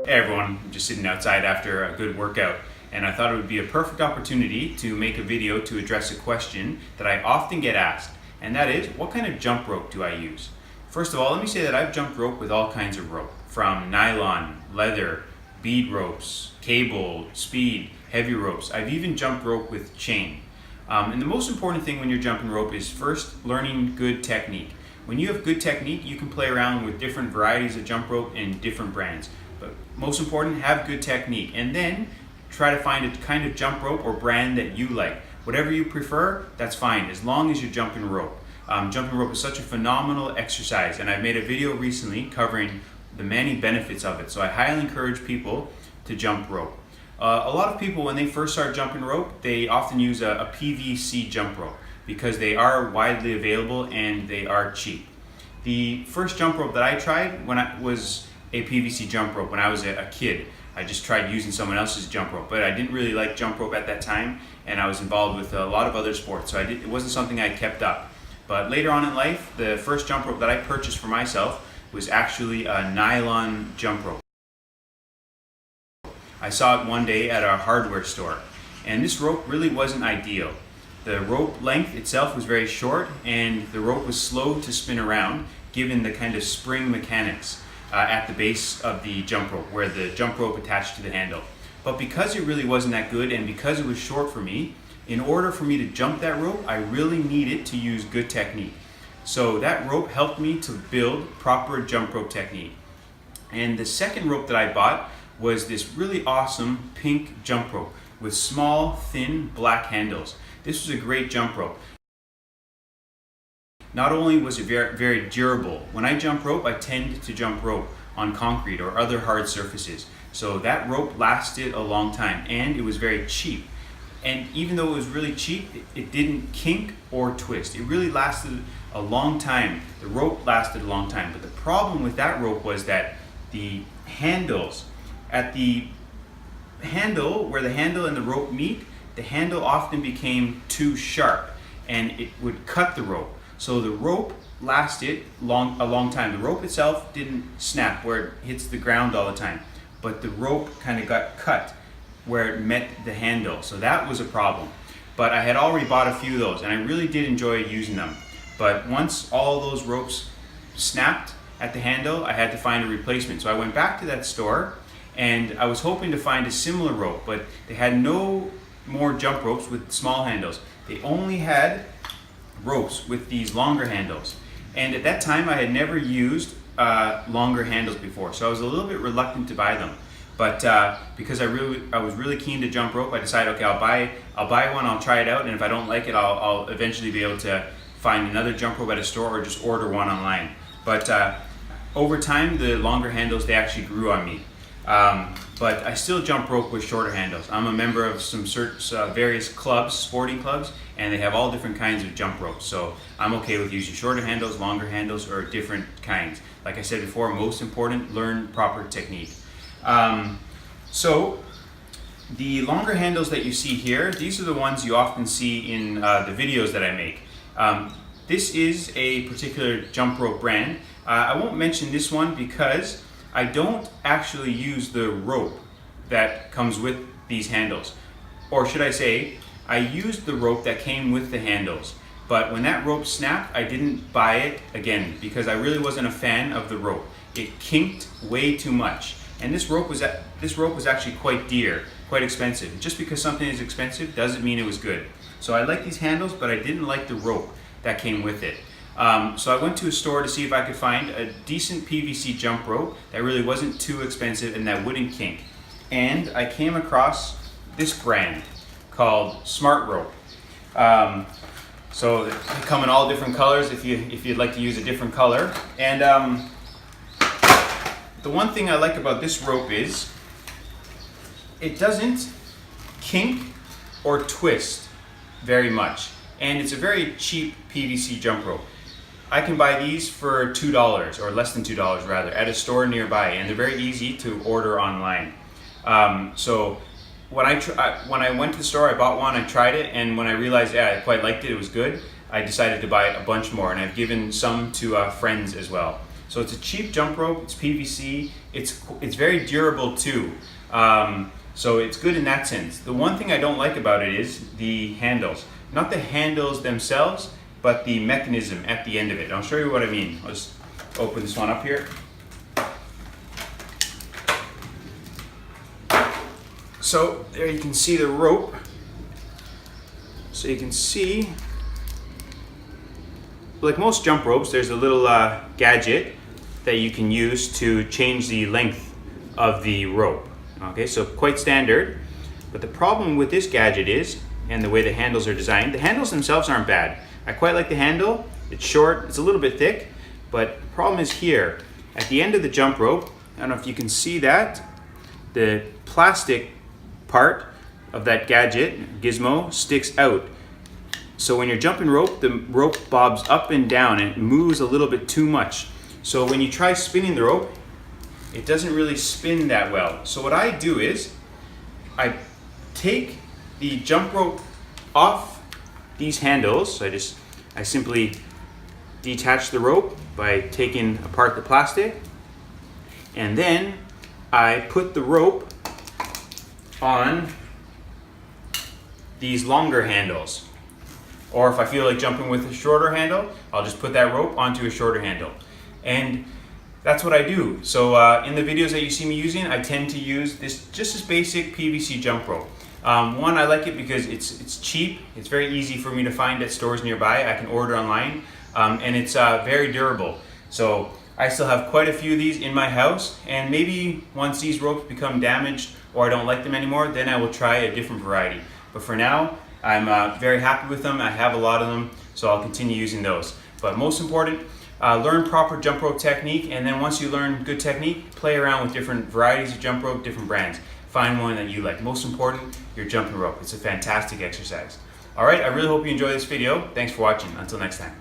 Hey everyone, I'm just sitting outside after a good workout, and I thought it would be a perfect opportunity to make a video to address a question that I often get asked, and that is, what kind of jump rope do I use? First of all, let me say that I've jumped rope with all kinds of rope, from nylon, leather, bead ropes, cable, speed, heavy ropes. I've even jumped rope with chain. And the most important thing when you're jumping rope is first learning good technique. When you have good technique, you can play around with different varieties of jump rope and different brands. But most important, have good technique, and then try to find a kind of jump rope or brand that you like. Whatever you prefer, that's fine, as long as you're jumping rope. Jumping rope is such a phenomenal exercise, and I've made a video recently covering the many benefits of it, so I highly encourage people to jump rope. A lot of people, when they first start jumping rope, they often use a PVC jump rope because they are widely available and they are cheap. The first jump rope that I tried was a PVC jump rope when I was a kid. I just tried using someone else's jump rope, but I didn't really like jump rope at that time, and I was involved with a lot of other sports, so it wasn't something I kept up. But later on in life, the first jump rope that I purchased for myself was actually a nylon jump rope. I saw it one day at a hardware store, and this rope really wasn't ideal. The rope length itself was very short, and the rope was slow to spin around, given the kind of spring mechanics at the base of the jump rope, where the jump rope attached to the handle. But because it really wasn't that good, and because it was short for me, in order for me to jump that rope, I really needed to use good technique. So that rope helped me to build proper jump rope technique. And the second rope that I bought was this really awesome pink jump rope with small, thin, black handles. This was a great jump rope. Not only was it very, very durable, when I jump rope, I tend to jump rope on concrete or other hard surfaces. So that rope lasted a long time, and it was very cheap. And even though it was really cheap, it didn't kink or twist. It really lasted a long time. The rope lasted a long time. But the problem with that rope was that the handles, at the handle, where the handle and the rope meet, the handle often became too sharp, and it would cut the rope. So the rope lasted a long time. The rope itself didn't snap where it hits the ground all the time, but the rope kind of got cut where it met the handle. So that was a problem. But I had already bought a few of those, and I really did enjoy using them. But once all those ropes snapped at the handle, I had to find a replacement. So I went back to that store, and I was hoping to find a similar rope, but they had no more jump ropes with small handles. They only had ropes with these longer handles, and at that time I had never used longer handles before, so I was a little bit reluctant to buy them. But because I was really keen to jump rope, I decided, okay, I'll buy one, I'll try it out, and if I don't like it, I'll eventually be able to find another jump rope at a store or just order one online. But over time, the longer handles, they actually grew on me. But I still jump rope with shorter handles. I'm a member of some various clubs, sporting clubs, and they have all different kinds of jump ropes. So I'm okay with using shorter handles, longer handles, or different kinds. Like I said before, most important, learn proper technique. So the longer handles that you see here, these are the ones you often see in the videos that I make. This is a particular jump rope brand. I won't mention this one because I don't actually use the rope that comes with these handles. Or should I say, I used the rope that came with the handles. But when that rope snapped, I didn't buy it again because I really wasn't a fan of the rope. It kinked way too much. And this rope was actually quite dear, quite expensive. Just because something is expensive doesn't mean it was good. So I like these handles, but I didn't like the rope that came with it. So I went to a store to see if I could find a decent PVC jump rope that really wasn't too expensive and that wouldn't kink. And I came across this brand called Smart Rope. So they come in all different colors if you'd like to use a different color. And the one thing I like about this rope is it doesn't kink or twist very much. And it's a very cheap PVC jump rope. I can buy these for $2 or less than $2 rather at a store nearby, and they're very easy to order online. So when I went to the store, I bought one, I tried it, and when I realized, yeah, I quite liked it, it was good, I decided to buy a bunch more, and I've given some to friends as well. So it's a cheap jump rope, it's PVC, it's very durable too. So it's good in that sense. The one thing I don't like about it is the handles. Not the handles themselves, but the mechanism at the end of it. I'll show you what I mean. I'll just open this one up here. So there you can see the rope. So you can see, like most jump ropes, there's a little gadget that you can use to change the length of the rope. Okay, so quite standard. But the problem with this gadget is, and the way the handles are designed, the handles themselves aren't bad. I quite like the handle. It's short, it's a little bit thick, but the problem is here. At the end of the jump rope, I don't know if you can see that, the plastic part of that gadget, gizmo, sticks out. So when you're jumping rope, the rope bobs up and down and it moves a little bit too much. So when you try spinning the rope, it doesn't really spin that well. So what I do is, I take the jump rope off these handles. So I simply detach the rope by taking apart the plastic, and then I put the rope on these longer handles. Or if I feel like jumping with a shorter handle, I'll just put that rope onto a shorter handle. And that's what I do. So in the videos that you see me using, I tend to use just this basic PVC jump rope. One, I like it because it's cheap. It's very easy for me to find at stores nearby. I can order online, and it's very durable. So I still have quite a few of these in my house, and maybe once these ropes become damaged or I don't like them anymore, then I will try a different variety. But for now, I'm very happy with them. I have a lot of them, so I'll continue using those. But most important, learn proper jump rope technique, and then once you learn good technique, play around with different varieties of jump rope, different brands. Find one that you like. Most important, your jumping rope. It's a fantastic exercise. All right, I really hope you enjoy this video. Thanks for watching. Until next time.